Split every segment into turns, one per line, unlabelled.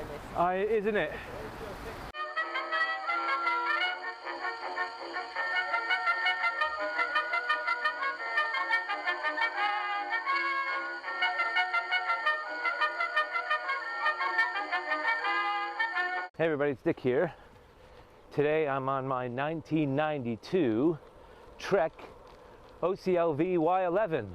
time this.
Isn't it? Hey everybody, it's Dick here. Today I'm on my 1992 Trek OCLV Y11.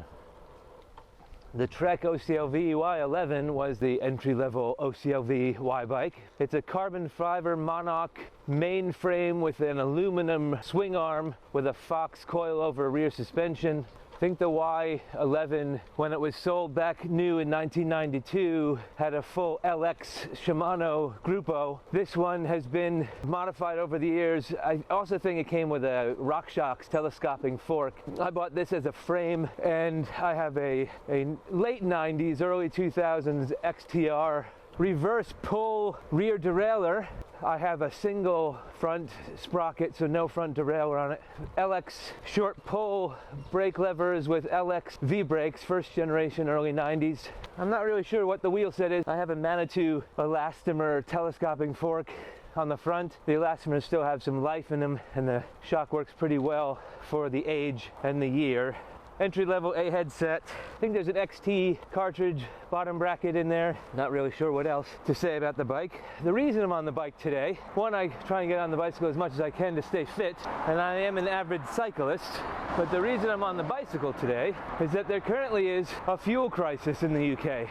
The Trek OCLV Y11 was the entry-level OCLV Y bike. It's a carbon fiber monocoque mainframe with an aluminum swing arm with a Fox coilover rear suspension. I think the Y11, when it was sold back new in 1992, had a full LX Shimano Gruppo. This one has been modified over the years. I also think it came with a RockShox telescoping fork. I bought this as a frame, and I have a late 90s, early 2000s XTR reverse pull rear derailleur. I have a single front sprocket, so no front derailleur on it. LX short pull brake levers with LX V brakes, first generation, early 90s. I'm not really sure what the wheel set is. I have a Manitou elastomer telescoping fork on the front. The elastomers still have some life in them, and the shock works pretty well for the age and the year. Entry-level A headset. I think there's an XT cartridge bottom bracket in there. Not really sure what else to say about the bike. The reason I'm on the bike today, one, I try and get on the bicycle as much as I can to stay fit, and I am an avid cyclist, but the reason I'm on the bicycle today is that there currently is a fuel crisis in the UK.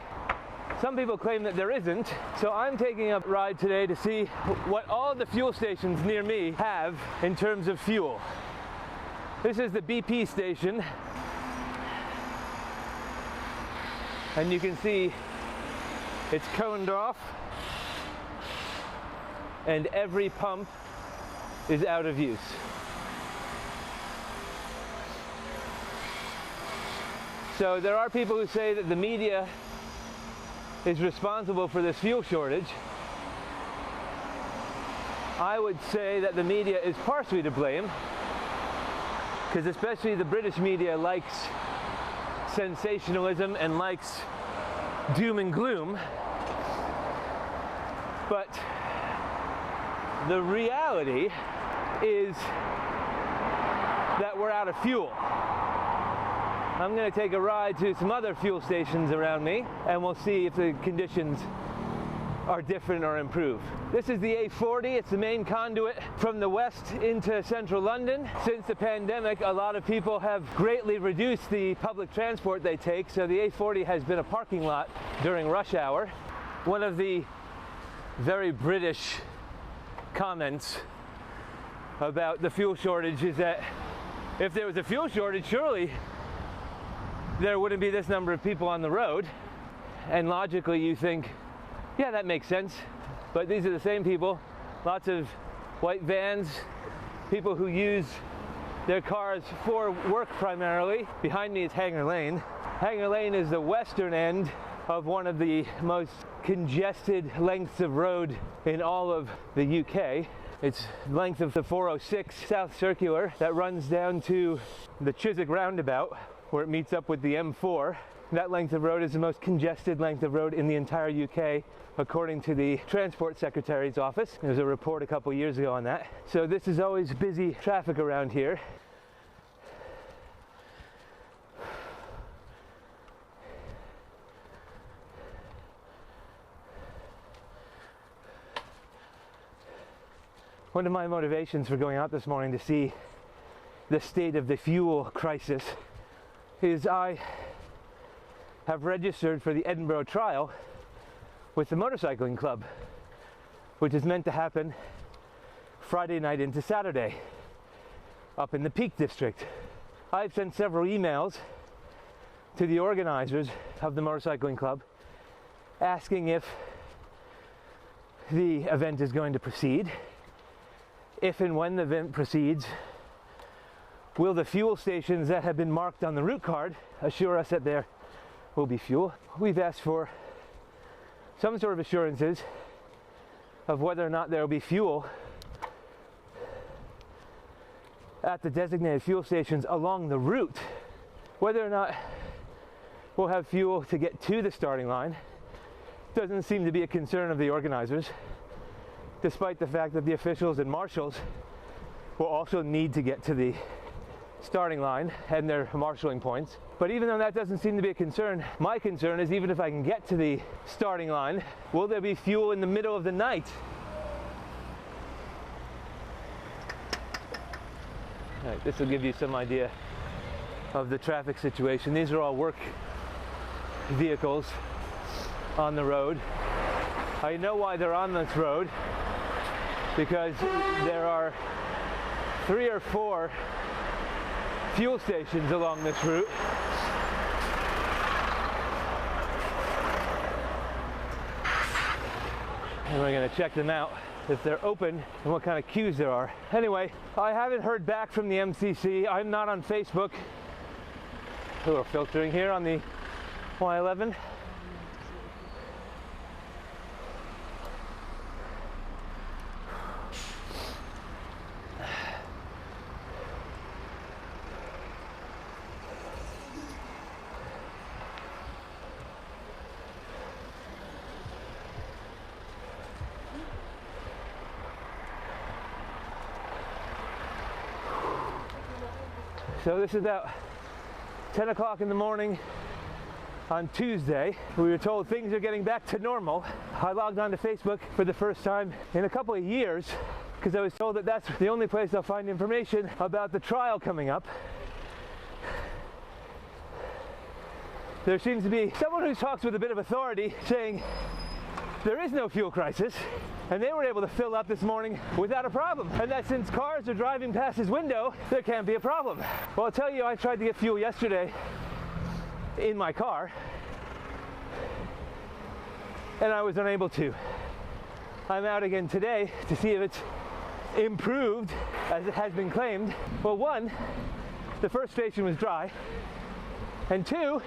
Some people claim that there isn't, so I'm taking a ride today to see what all the fuel stations near me have in terms of fuel. This is the BP station, and you can see it's coned off, and every pump is out of use. So there are people who say that the media is responsible for this fuel shortage. I would say that the media is partially to blame, because especially the British media likes sensationalism and likes doom and gloom, but the reality is that we're out of fuel. I'm going to take a ride to some other fuel stations around me, and we'll see if the conditions are different or improve. This is the A40. It's the main conduit from the west into central London. Since the pandemic, a lot of people have greatly reduced the public transport they take, so the A40 has been a parking lot during rush hour. One of the very British comments about the fuel shortage is that if there was a fuel shortage, surely there wouldn't be this number of people on the road. And logically you think, yeah, that makes sense. But these are the same people, lots of white vans, people who use their cars for work primarily. Behind me is Hanger Lane. Hanger Lane is the western end of one of the most congested lengths of road in all of the UK. It's the length of the 406 South Circular that runs down to the Chiswick roundabout, where it meets up with the M4. That length of road is the most congested length of road in the entire UK, according to the Transport Secretary's office. There was a report a couple years ago on that. So this is always busy traffic around here. One of my motivations for going out this morning to see the state of the fuel crisis is I have registered for the Edinburgh Trial with the motorcycling club, which is meant to happen Friday night into Saturday up in the Peak District. I've sent several emails to the organizers of the motorcycling club asking if the event is going to proceed. If and when the event proceeds, will the fuel stations that have been marked on the route card assure us that there will be fuel? We've asked for some sort of assurances of whether or not there will be fuel at the designated fuel stations along the route, whether or not we'll have fuel to get to the starting line, doesn't seem to be a concern of the organizers, despite the fact that the officials and marshals will also need to get to the starting line and their marshalling points. But even though that doesn't seem to be a concern, my concern is, even if I can get to the starting line, will there be fuel in the middle of the night? All right, this will give you some idea of the traffic situation. These are all work vehicles on the road. I know why they're on this road, because there are 3 or 4 fuel stations along this route. And we're going to check them out, if they're open and what kind of queues there are. Anyway, I haven't heard back from the MCC. I'm not on Facebook. Who are filtering here on the Y11. So this is about 10 o'clock in the morning on Tuesday. We were told things are getting back to normal. I logged onto Facebook for the first time in a couple of years, because I was told that that's the only place I'll find information about the trial coming up. There seems to be someone who talks with a bit of authority saying there is no fuel crisis, and they were able to fill up this morning without a problem, and that since cars are driving past his window, there can't be a problem. Well, I'll tell you, I tried to get fuel yesterday in my car, and I was unable to. I'm out again today to see if it's improved, as it has been claimed. Well, 1, the first station was dry, and 2,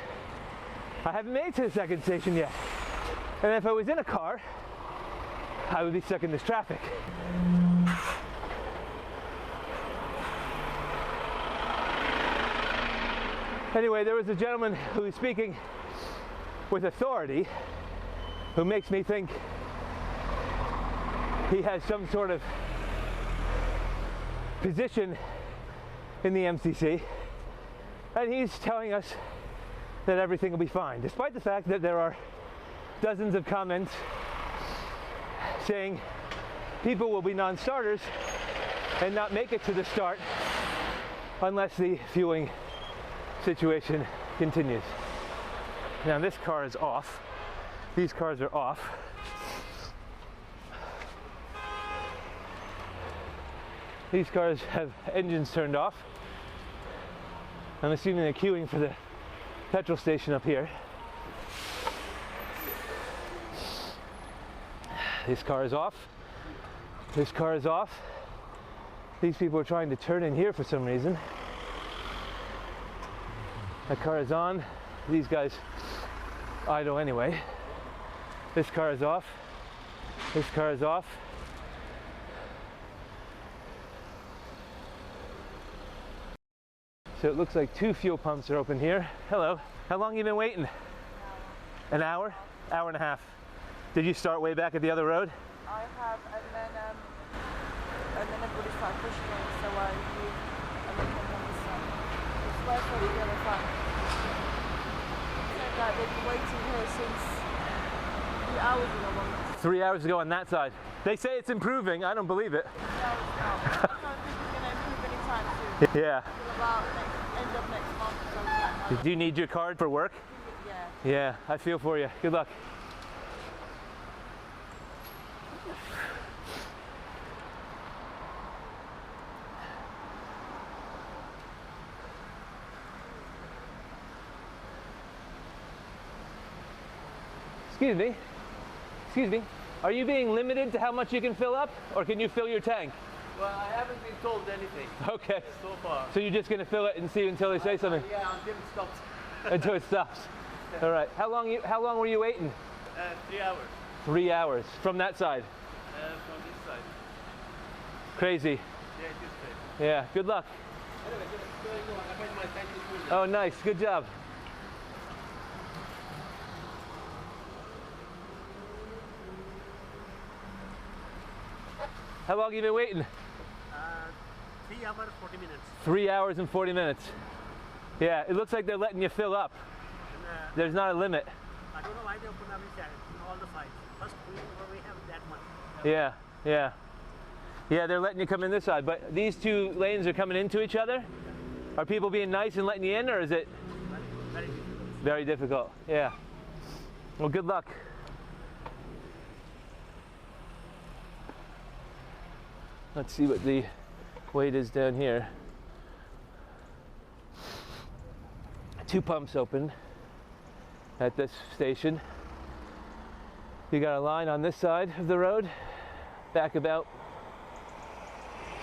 I haven't made it to the second station yet. And if I was in a car, I would be stuck in this traffic. Anyway, there was a gentleman who was speaking with authority, who makes me think he has some sort of position in the MCC, and he's telling us that everything will be fine, despite the fact that there are dozens of comments saying people will be non-starters and not make it to the start unless the fueling situation continues. Now this car is off. These cars are off. These cars have engines turned off. I'm assuming they're queuing for the petrol station up here. This car is off. This car is off. These people are trying to turn in here for some reason. That car is on. These guys idle anyway. This car is off. This car is off. So it looks like 2 fuel pumps are open here. Hello. How long have you been waiting? An hour? Hour and a half. Did you start way back at the other road?
I have, and then everybody started pushing me, so I moved and then came on this side. It's where for the other side. Said that they've been waiting here since 3 hours ago.
3 hours ago on that side. They say it's improving. I don't believe it.
3 hours now. I don't think it's going to improve anytime soon.
Yeah.
Until about end of next month or something.
Do you need your card for work?
Yeah.
Yeah, I feel for you. Good luck. Excuse me, are you being limited to how much you can fill up, or can you fill your tank?
Well, I haven't been told anything.
Okay.
So far.
So you're just going to fill it and see until they say something?
Yeah, until it stops.
Until it stops. All right. How long were you waiting?
3 hours.
3 hours. From that side?
From this side.
Crazy.
Yeah, it is crazy.
Yeah, good luck.
Anyway, just going on. I find my tank is full.
Oh, nice. Good job. How long have you been waiting?
3 hours 40 minutes.
3 hours and 40 minutes. Yeah, it looks like they're letting you fill up.
And,
There's not a limit.
I don't know why they open every side, all the sides. First we have that much.
Yeah, yeah. Yeah, they're letting you come in this side, but these two lanes are coming into each other? Are people being nice and letting you in, or is it
Very difficult.
very difficult? Yeah. Well, good luck. Let's see what the wait is down here. 2 pumps open at this station. You got a line on this side of the road, back about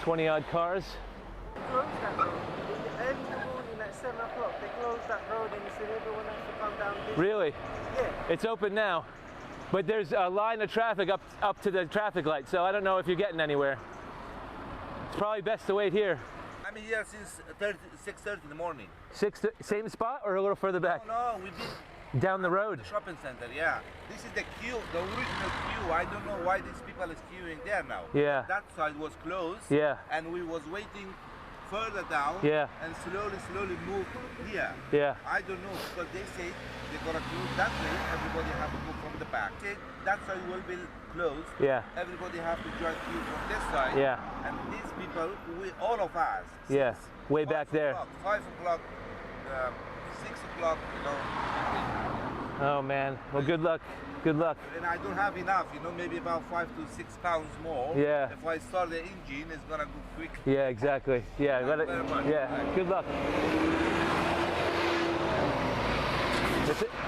20 odd cars.
Close that road. Early in the morning at 7 o'clock, they closed that road and said everyone has to come down this.
Really?
Yeah.
It's open now, but there's a line of traffic up to the traffic light, so I don't know if you're getting anywhere. It's probably best to wait here.
I'm here since 6:30 in the morning.
Same spot or a little further back?
No, we've been
Down the road.
the shopping center, yeah. This is the queue, the original queue. I don't know why these people is queuing there now.
Yeah.
That side was closed.
Yeah.
And we was waiting further down.
Yeah.
And slowly move here.
Yeah.
I don't know because they say they're gonna close that way. Everybody have to move from the back. That side will be closed.
Yeah.
Everybody have to join queue from this side.
Yeah.
And these people, all of us.
Yeah.
since
Way back
5
there.
o'clock, 5 o'clock, 6 o'clock, you know.
Oh man. Well, good luck. Good luck.
And I don't have enough, you know, maybe about 5 to 6 pounds more.
Yeah.
If I start the engine, it's gonna go quick.
Yeah, exactly. Yeah.
Thank you very much.
Yeah. Good luck.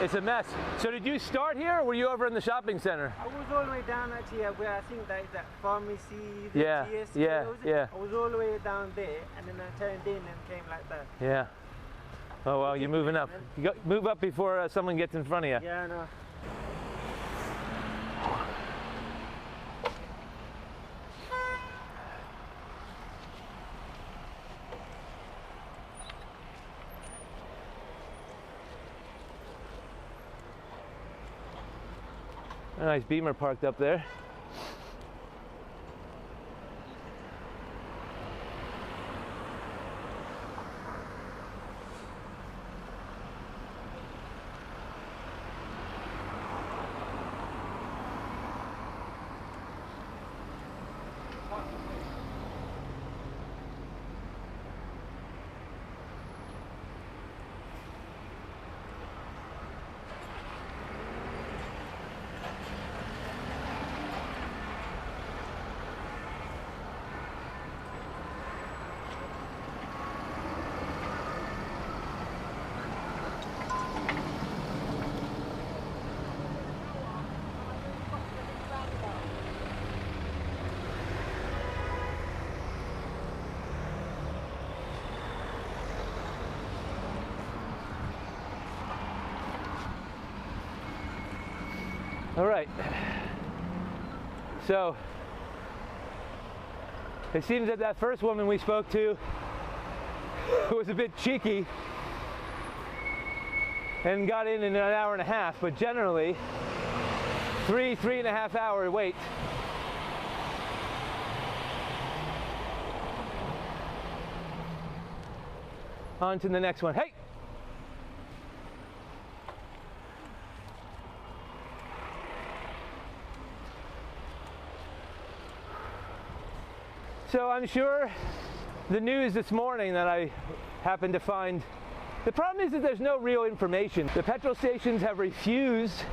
It's a mess. So did you start here or were you over in the shopping center?
I was all the way down at here where I think that is that pharmacy, the
Yeah,
GSK,
yeah,
was it?
yeah.
I was all the way down there and then I turned in and came like that.
Yeah. Oh well, you're moving up. Move up before someone gets in front of you.
Yeah, I know.
A nice Beamer parked up there. All right. So it seems that that first woman we spoke to was a bit cheeky and got in an hour and a half, but generally 3.5 hour wait. On to the next one. Hey! So I'm sure the news this morning that I happened to find, the problem is that there's no real information. The petrol stations have refused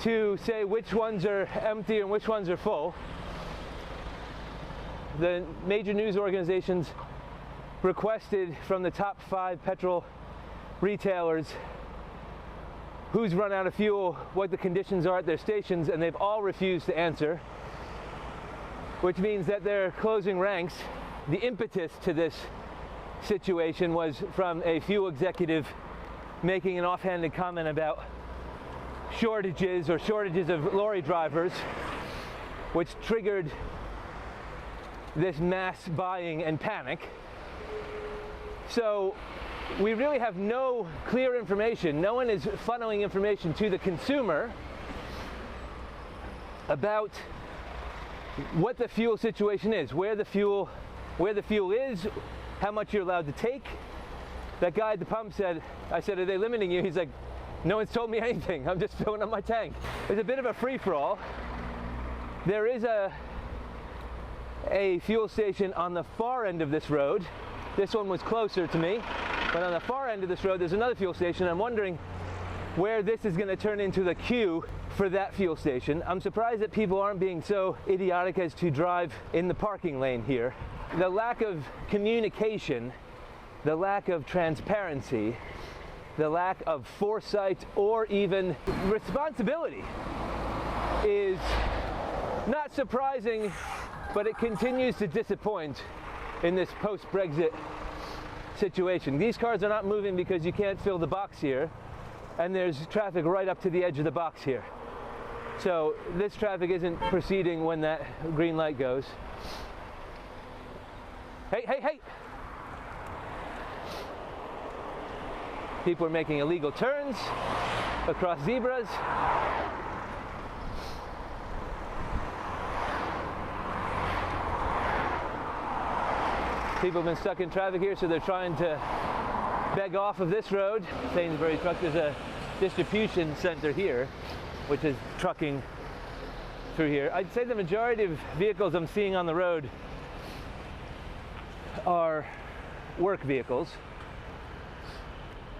to say which ones are empty and which ones are full. The major news organizations requested from the top 5 petrol retailers who's run out of fuel, what the conditions are at their stations, and they've all refused to answer, which means that they're closing ranks. The impetus to this situation was from a fuel executive making an offhanded comment about shortages of lorry drivers, which triggered this mass buying and panic. So we really have no clear information. No one is funneling information to the consumer about what the fuel situation is, where the fuel is, how much you're allowed to take. That guy at the pump said, I said, are they limiting you? He's like, no one's told me anything. I'm just filling up my tank. It's a bit of a free-for-all. There is a fuel station on the far end of this road. This one was closer to me, but on the far end of this road, there's another fuel station. I'm wondering where this is going to turn into the queue for that fuel station. I'm surprised that people aren't being so idiotic as to drive in the parking lane here. The lack of communication, the lack of transparency, the lack of foresight or even responsibility is not surprising, but it continues to disappoint in this post-Brexit situation. These cars are not moving because you can't fill the box here, and there's traffic right up to the edge of the box here. So this traffic isn't proceeding when that green light goes. Hey, hey, hey! People are making illegal turns across zebras. People have been stuck in traffic here, so they're trying to beg off of this road. Sainsbury truck, there's a distribution center here, which is trucking through here. I'd say the majority of vehicles I'm seeing on the road are work vehicles.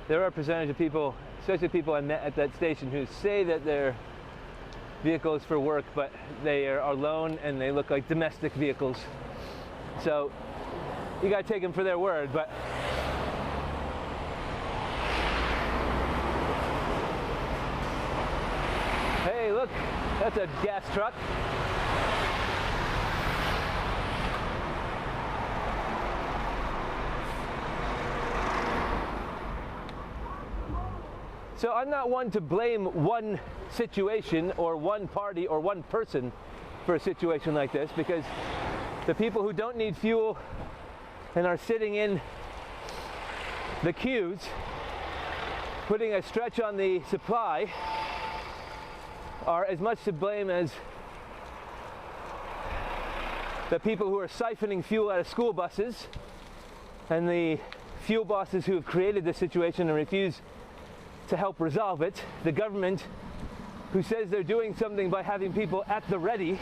There are a percentage of people, especially people I met at that station, who say that they're vehicles for work, but they are alone and they look like domestic vehicles. So you gotta take them for their word, but hey, look, that's a gas truck. So I'm not one to blame one situation or one party or one person for a situation like this, because the people who don't need fuel and are sitting in the queues, putting a stretch on the supply, are as much to blame as the people who are siphoning fuel out of school buses and the fuel bosses who have created this situation and refuse to help resolve it. The government who says they're doing something by having people at the ready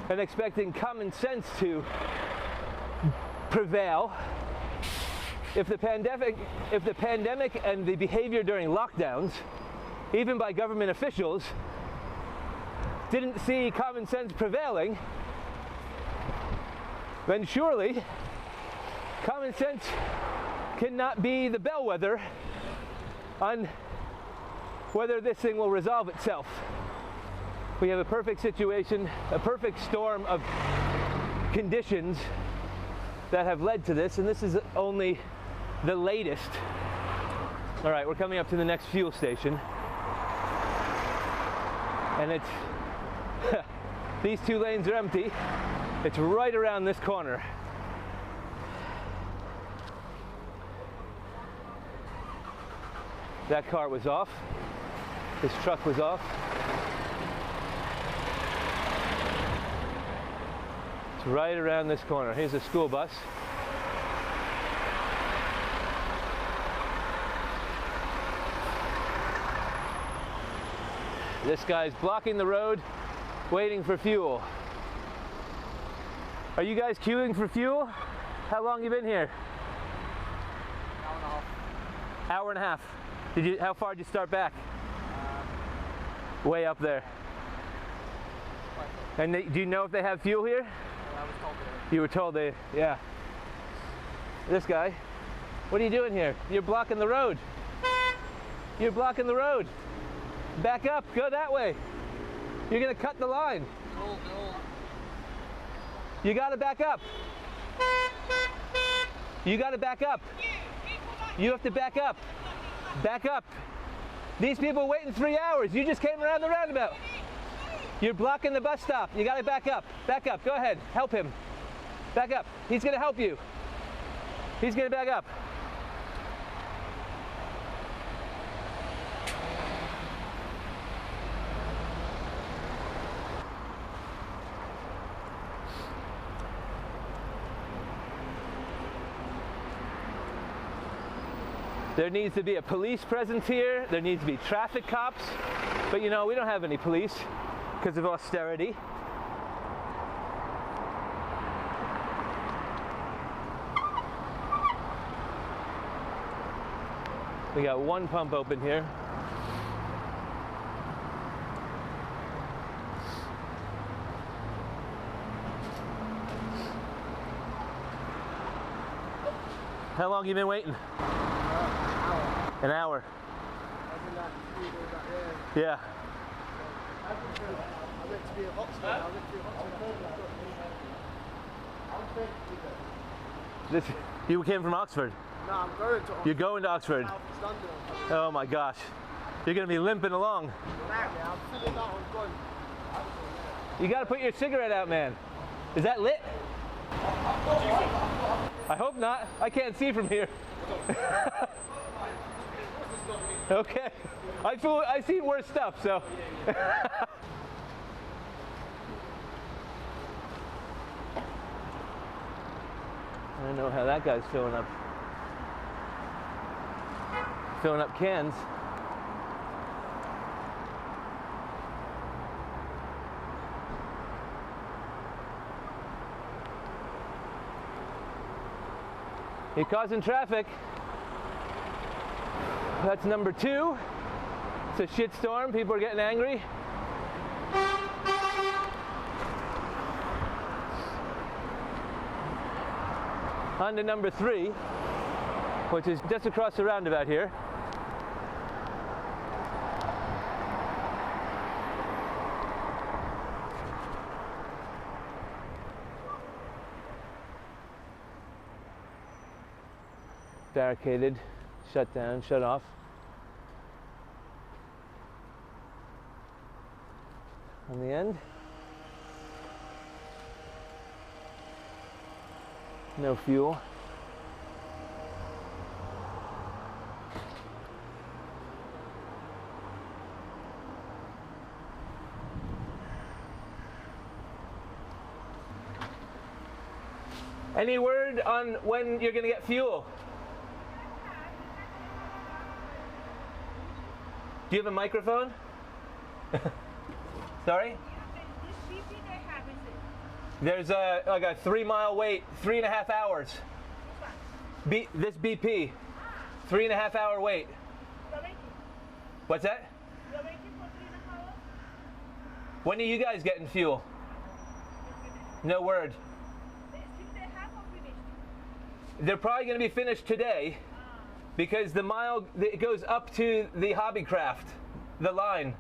and expecting common sense to prevail. If the pandemic and the behavior during lockdowns, even by government officials, didn't see common sense prevailing, then surely common sense cannot be the bellwether on whether this thing will resolve itself. We have a perfect situation, a perfect storm of conditions that have led to this, and this is only the latest. All right, we're coming up to the next fuel station, and it's these two lanes are empty. It's right around this corner. That car was off. This truck was off. It's right around this corner. Here's a school bus. This guy's blocking the road, waiting for fuel. Are you guys queuing for fuel? How long have you been here?
Hour and a half.
Hour and a half. How far did you start back? Way up there. And do you know if they have fuel here?
I was told that.
You were told they, yeah. This guy, what are you doing here? You're blocking the road. You're blocking the road. Back up, go that way. You're gonna cut the line.
No.
You gotta back up. You gotta back up. You have to back up. Back up. These people are waiting 3 hours. You just came around the roundabout. You're blocking the bus stop. You gotta back up. Back up, go ahead, help him. Back up, he's gonna help you. He's gonna back up. There needs to be a police presence here. There needs to be traffic cops. But you know, we don't have any police because of austerity. We got one pump open here. How long have you been waiting? An hour. Yeah.
I went to be at Oxford.
You came from Oxford?
No, I'm going to Oxford.
You're going to Oxford?
South East London.
Oh my gosh. You're going to be limping along.
Yeah, I'm filling out. I'm going.
You got to put your cigarette out, man. Is that lit? I hope not. I can't see from here. Okay. I've seen worse stuff, so. I don't know how that guy's filling up cans. You're causing traffic. That's number 2. It's a shitstorm. People are getting angry. On to number 3, which is just across the roundabout here. Barricaded, shut down, shut off. On the end. No fuel. Any word on when you're going to get fuel? Do you have a microphone? Sorry? There's like a 3-mile wait, 3.5 hours. This BP, 3.5 hour wait. What's that? When are you guys getting fuel? No word. They're probably going to be finished today because the mile, it goes up to the Hobbycraft, the line.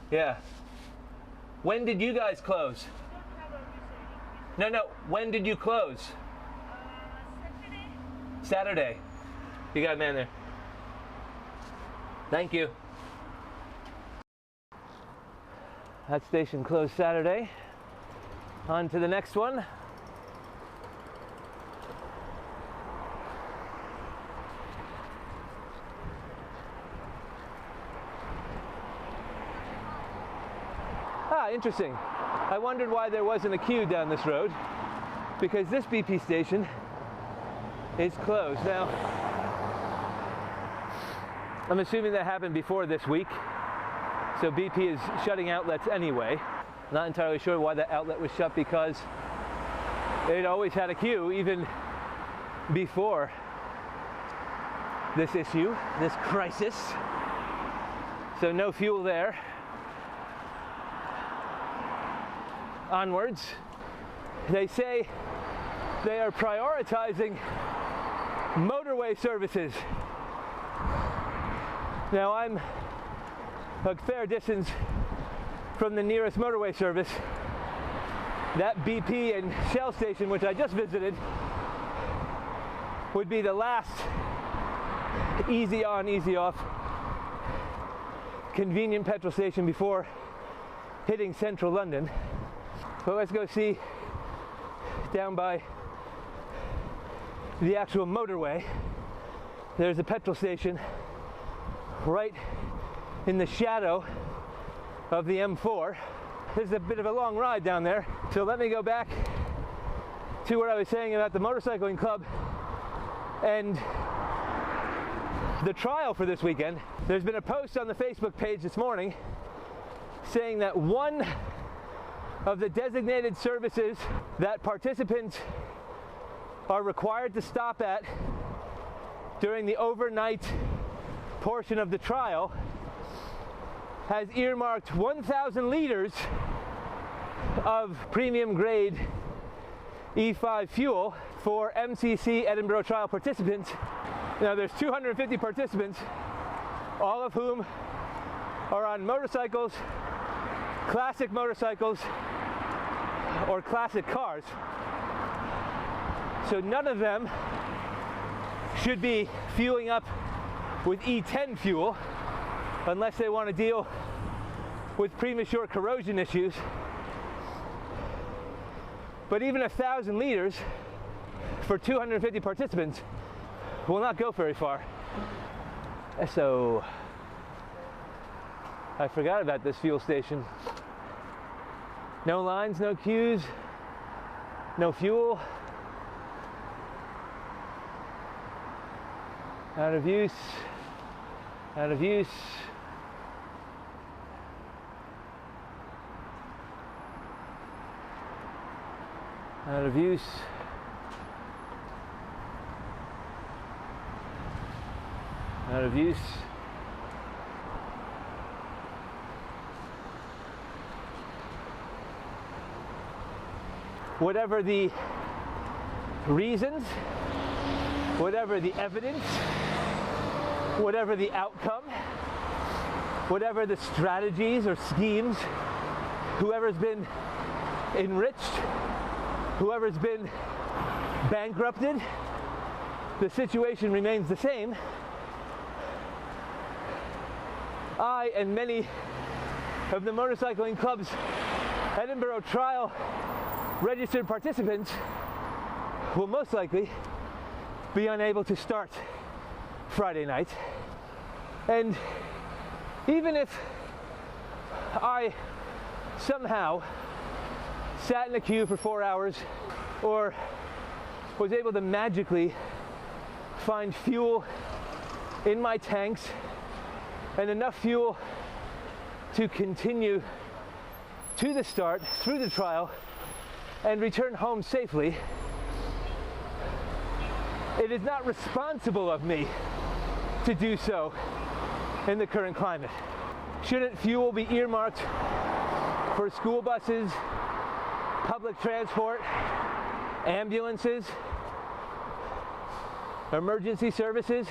Yeah. When did you guys close? No, when did you close? Saturday. You got a man there. Thank you. That station closed Saturday. On to the next one. Interesting. I wondered why there wasn't a queue down this road, because this BP station is closed. Now, I'm assuming that happened before this week, so BP is shutting outlets anyway. Not entirely sure why that outlet was shut, because it always had a queue even before this issue, this crisis. So no fuel there. Onwards. They say they are prioritizing motorway services. Now I'm a fair distance from the nearest motorway service. That BP and Shell station, which I just visited, would be the last easy on, easy off convenient petrol station before hitting central London. But let's go see down by the actual motorway. There's a petrol station right in the shadow of the M4. This is a bit of a long ride down there, so let me go back to what I was saying about the motorcycling club and the trial for this weekend, there's been a post on the Facebook page this morning saying that one of the designated services that participants are required to stop at during the overnight portion of the trial has earmarked 1,000 liters of premium grade E5 fuel for MCC Edinburgh Trial participants. Now there's 250 participants, all of whom are on motorcycles, classic motorcycles, or classic cars. So none of them should be fueling up with E10 fuel unless they want to deal with premature corrosion issues. But even 1,000 liters for 250 participants will not go very far. So I forgot about this fuel station. No lines, no queues, no fuel. Out of use, out of use. Out of use. Out of use. Whatever the reasons, whatever the evidence, whatever the outcome, whatever the strategies or schemes, whoever's been enriched, whoever's been bankrupted, the situation remains the same. I and many of the Motorcycling Club's Edinburgh Trial registered participants will most likely be unable to start Friday night. And even if I somehow sat in a queue for 4 hours or was able to magically find fuel in my tanks and enough fuel to continue to the start, through the trial, and return home safely, it is not responsible of me to do so in the current climate. Shouldn't fuel be earmarked for school buses, public transport, ambulances, emergency services,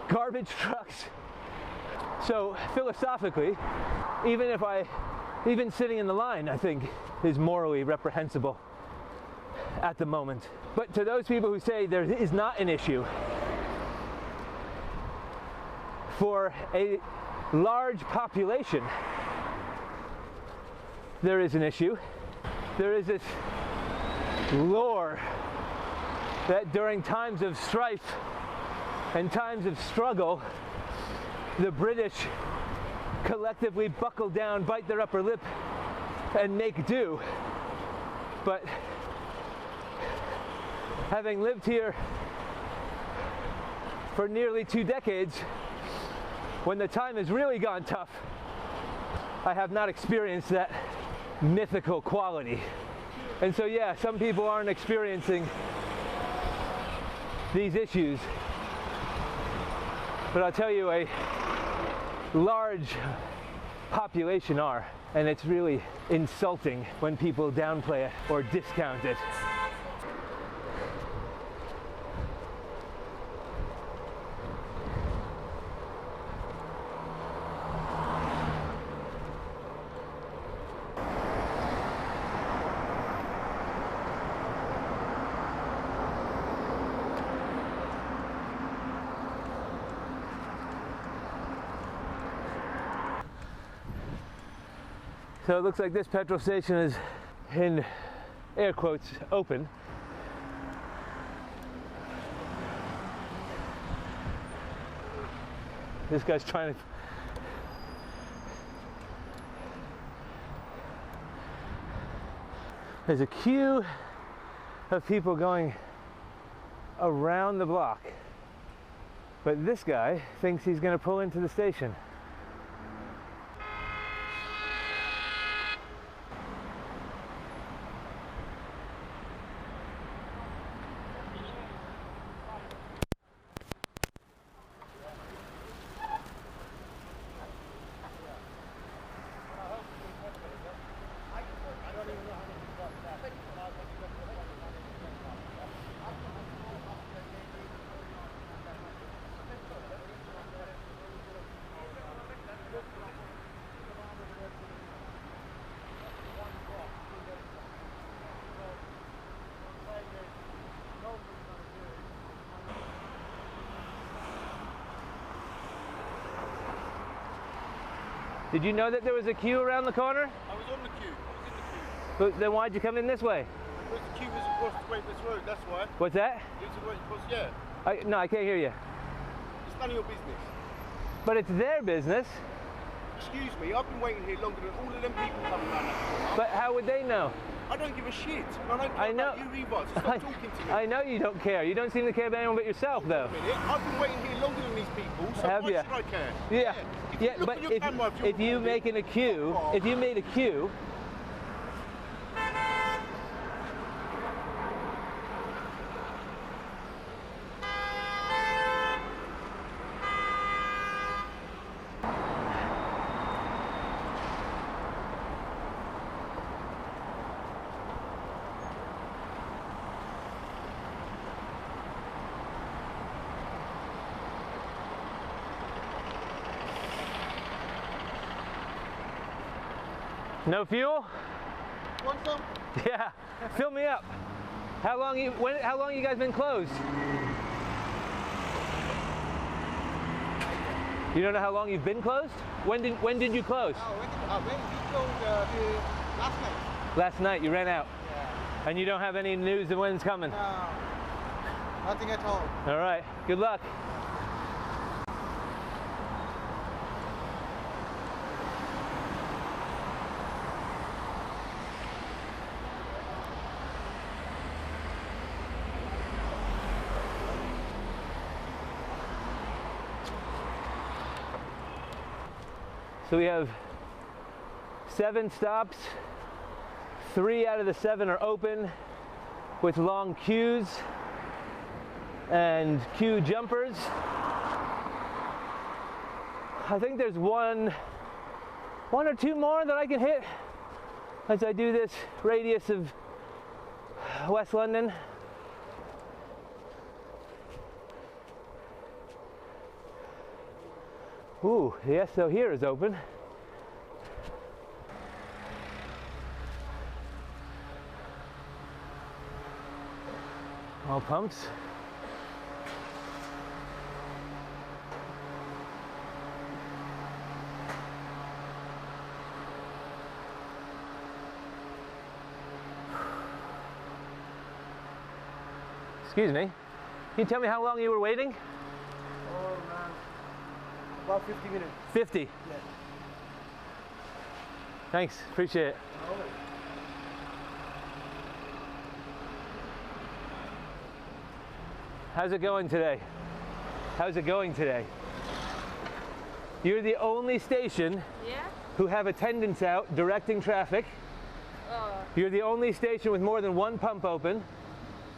garbage trucks? So philosophically, even sitting in the line, I think, is morally reprehensible at the moment. But to those people who say there is not an issue, for a large population, there is an issue. There is this lore that during times of strife and times of struggle, the British collectively buckle down, bite their upper lip, and make do. But having lived here for nearly 2 decades, when the time has really gone tough, I have not experienced that mythical quality. And so yeah, some people aren't experiencing these issues, but I'll tell you, a large population are, and it's really insulting when people downplay it or discount it. So it looks like this petrol station is, in air quotes, open. This guy's trying to... There's a queue of people going around the block. But this guy thinks he's going to pull into the station. Did you know that there was a queue around the corner?
I was on the queue. I was in the queue.
But then why'd you come in this way?
Because the queue was across the way this road, that's why.
What's that?
It was across, yeah.
No, I can't hear you.
It's none of your business.
But it's their business.
Excuse me, I've been waiting here longer than all of them people coming around that corner.
But how would they know?
I don't give a shit. I don't care
I know.
about you either, so stop talking to me.
I know you don't care. You don't seem to care about anyone but yourself, though.
Wait a minute, I've been waiting here longer than these people, so
Have
why
ya?
should I care?
Yeah.
You
Yeah,
look
but
at your camera
if you
recording.
make in a queue,
Fuck off.
if you made a queue, no fuel?
Want some?
Yeah, fill me up. How long you guys been closed? You don't know how long you've been closed? When did you close?
When we closed last night.
Last night. You ran out,
Yeah.
and you don't have any news of when it's coming.
No, nothing at all.
All right. Good luck. So we have 7 stops. 3 out of the 7 are open with long queues and queue jumpers. I think there's one or two more that I can hit as I do this radius of West London. Ooh, the SO here is open. All pumps. Excuse me. Can you tell me how long you were waiting?
Oh man, about 50 minutes.
50.
Yeah.
Thanks, appreciate it. How's it going today? How's it going today? You're the only station
Yeah?
who have attendants out directing traffic.
Oh,
You're the only station with more than one pump open.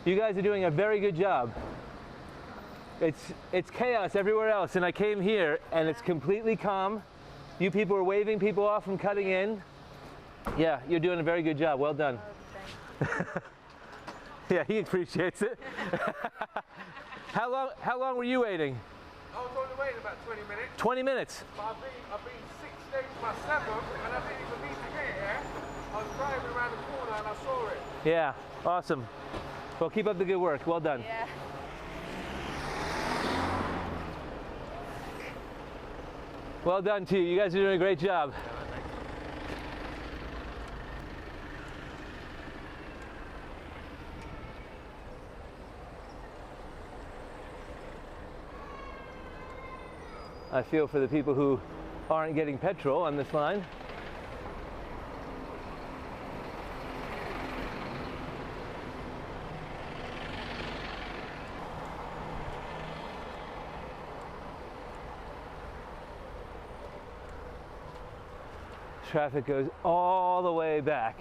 You guys are doing a very good job. It's chaos everywhere else, and I came here and it's completely calm. You people are waving people off from cutting in. Yeah, you're doing a very good job. Well done.
thanks.
Yeah, he appreciates it. How long were you waiting?
I was only waiting about 20 minutes,
20 minutes.
but I've been 6 days myself, and I didn't even need to get here. I was driving around the corner and I saw it.
Yeah, awesome. Well, keep up the good work. Well done.
Yeah.
Well done to you. You guys are doing a great job. I feel for the people who aren't getting petrol on this line. Traffic goes all the way back.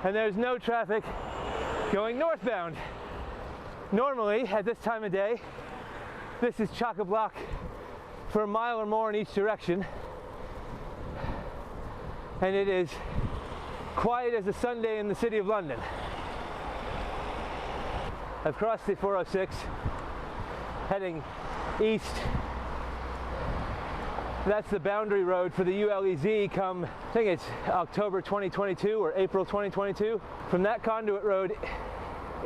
And there's no traffic going northbound. Normally, at this time of day, this is chock-a-block for a mile or more in each direction. And it is quiet as a Sunday in the city of London. I've crossed the 406, heading east. That's the boundary road for the ULEZ come, I think it's October 2022 or April 2022. From that conduit road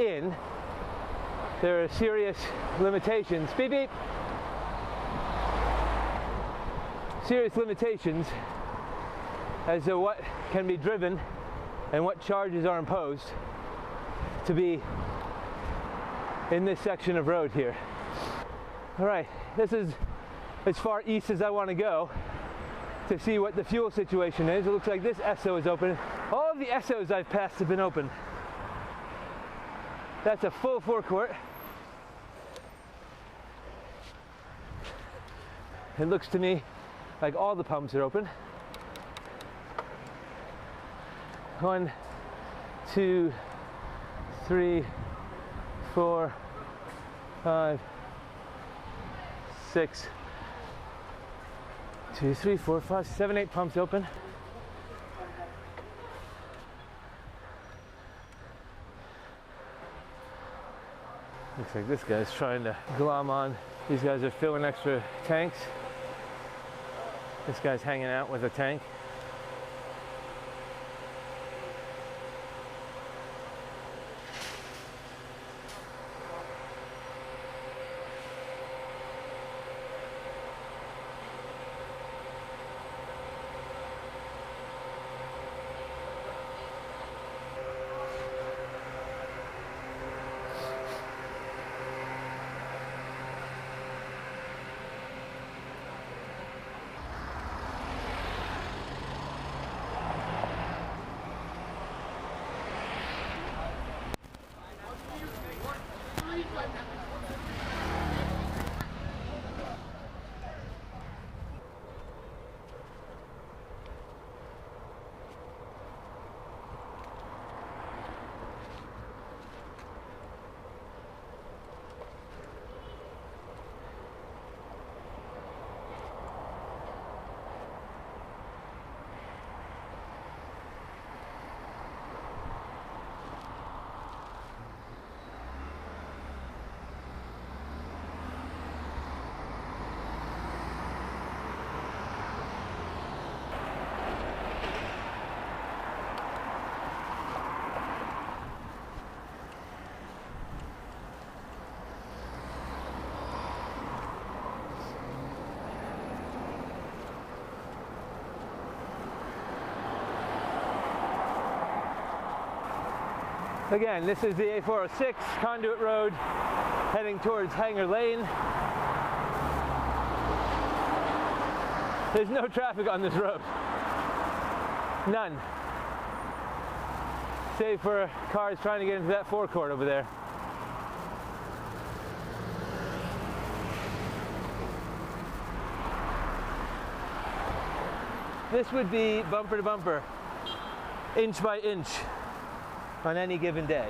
in, there are serious limitations. Beep beep. Serious limitations as to what can be driven and what charges are imposed to be in this section of road here. All right, this is as far east as I want to go to see what the fuel situation is. It looks like this Esso is open. All of the Essos I've passed have been open. That's a full forecourt. It looks to me like all the pumps are open. 1, 2, 3, 4, 5, 6, 2, 3, 4, 5, 7, 8 pumps open. Looks like this guy's trying to glom on. These guys are filling extra tanks. This guy's hanging out with a tank. Again, this is the A406 conduit road heading towards Hanger Lane. There's no traffic on this road. None. Save for cars trying to get into that forecourt over there. This would be bumper to bumper, inch by inch, on any given day.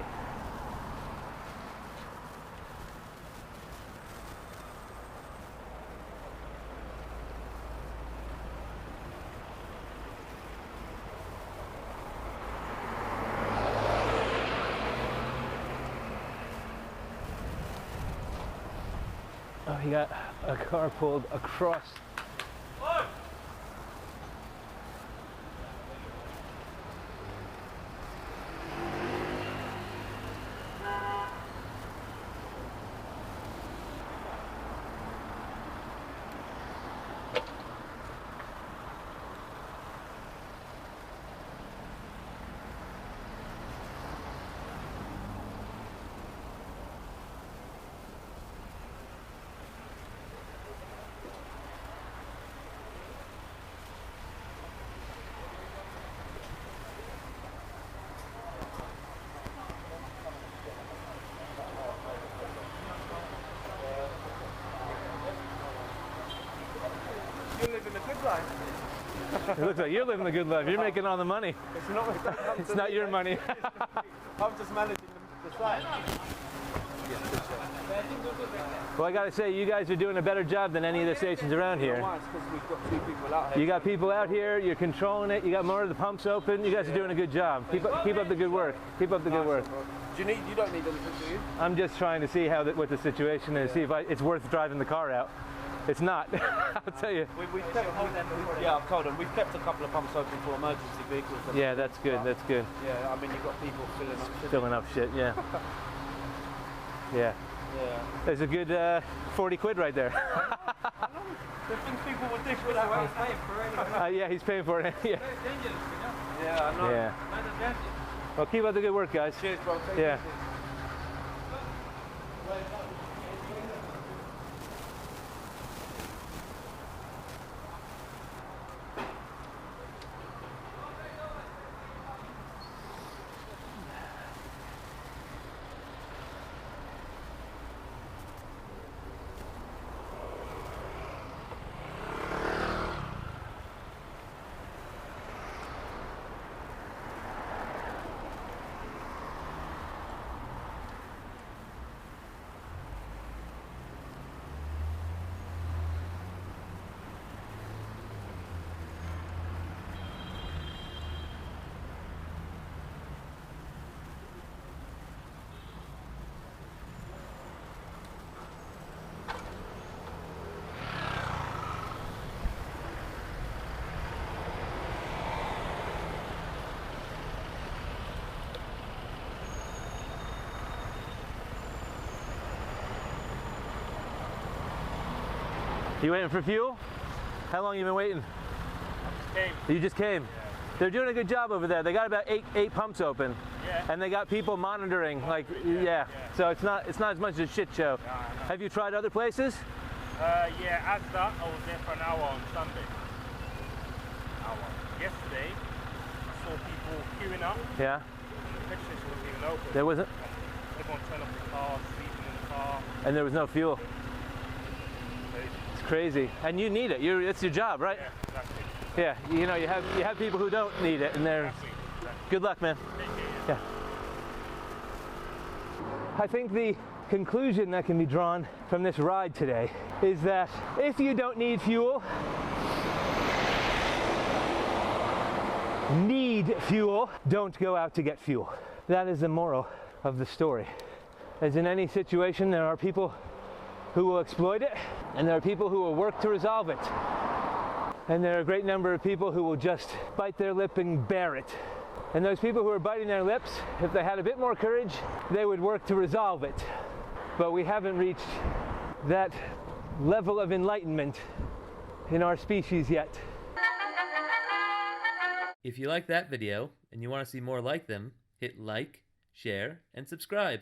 Oh, he got a car pulled across.
You're living a good life.
It looks like you're living the good life. You're making all the money.
It's not,
It's not your money.
I'm just managing the site.
Well, I gotta say, you guys are doing a better job than any of the stations around here.
Why? It's because we've got 2 people out here.
You got people out here, you're controlling it, you got more of the pumps open, you guys are doing a good job. Keep up the good work. Keep up the good work.
You don't need anything, do you?
I'm just trying to see what the situation is, see if it's worth driving the car out. It's not, I'll tell you.
We've kept, yeah, I've told them. We've kept a couple of pumps open for emergency vehicles.
Yeah, that's good, that's good.
Yeah, I mean, you've got people filling up.
Filling up shit, yeah. Yeah.
Yeah.
There's a good 40 quid right there.
The things people would do for that.
Yeah, he's paying for it. Yeah.
Yeah, I know.
Yeah. Well, keep up the good work, guys.
Cheers, bro. Take
Yeah.
it easy.
You waiting for fuel? How long you been waiting? You just came? Yeah. They're doing a good job over there. They got about eight pumps open.
Yeah.
And they got people monitoring, like, yeah. So it's not as much as a shit show.
Yeah, I know.
Have you tried other places?
Yeah, as that, I was there for an hour on Sunday. Yesterday, I saw people queuing up.
Yeah.
And the petrol station wasn't even open.
There wasn't?
Everyone turned off the car, sleeping in the car.
And there was no fuel.
Crazy.
It's crazy. And you need it. It's your job, right?
Yeah, exactly.
Yeah, you know, you have people who don't need it, and they're...
Exactly.
Good luck, man.
Yeah.
I think the conclusion that can be drawn from this ride today is that if you don't need fuel, don't go out to get fuel. That is the moral of the story. As in any situation, there are people who will exploit it, and there are people who will work to resolve it. And there are a great number of people who will just bite their lip and bear it. And those people who are biting their lips, if they had a bit more courage, they would work to resolve it. But we haven't reached that level of enlightenment in our species yet.
If you like that video and you want to see more like them, hit like, share, and subscribe.